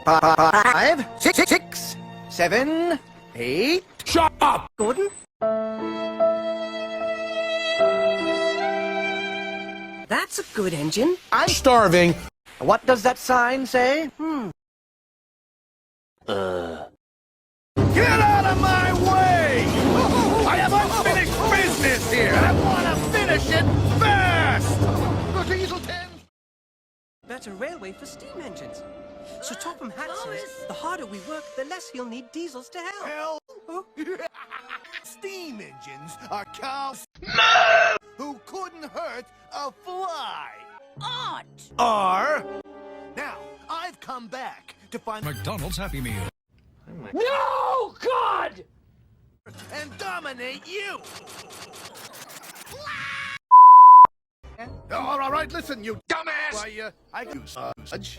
5, 6, 7, 8. Shut up! Gordon? That's a good engine. I'm starving. What does that sign say? Get out of my way! I have unfinished business here, and I want to finish it fast! The diesel tin... Better railway for steam engines. So Topham Hatt says the harder we work, the less he'll need diesels to help. Hell... Steam engines are cows who couldn't hurt a fly. Are... Now, I've come back to find McDonald's Happy Meal. No, God! And dominate you! All right, listen, you dumbass! Why, I can use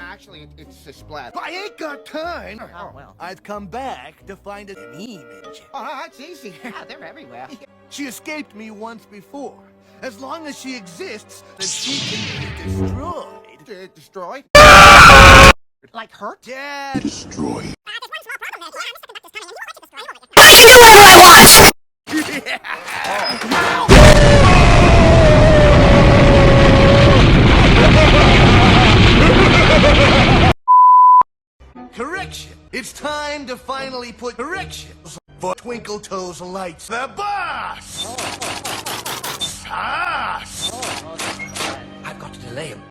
Actually, it's a splat. I ain't got time! Oh, well. I've come back to find an steam engine. Oh, that's easy. Yeah, they're everywhere. She escaped me once before. As long as she exists, then she can be destroyed. Destroyed? Like hurt? Dad! Destroy. Correction! It's time to finally put corrections for Twinkle Toes Lights. The boss! Boss! I've got to delay him.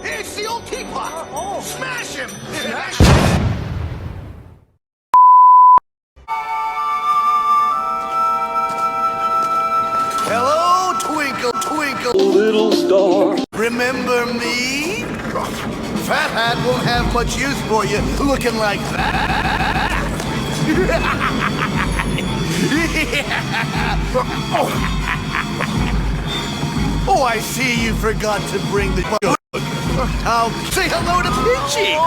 It's the old teapot! Smash him! Hello, Twinkle, Twinkle, little star. Remember me? Fat Hat won't have much use for you looking like that. Oh, I see you forgot to bring the... I'll say hello to Pinchy.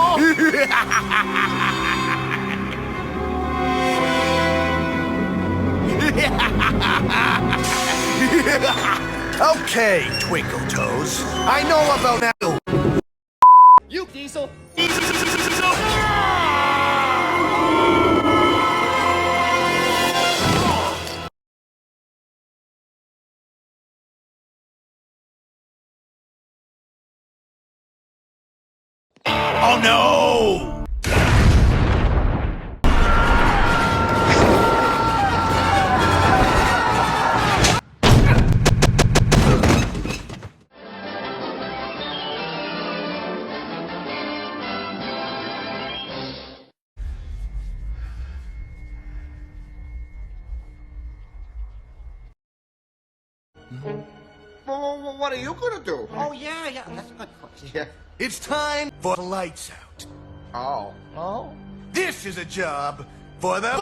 Okay, Twinkle Toes. I know about that. You, Diesel! Oh no! Well, what are you gonna do? Oh, yeah, that's a good question. Yeah. It's time for the lights out. Oh. This is a job for the...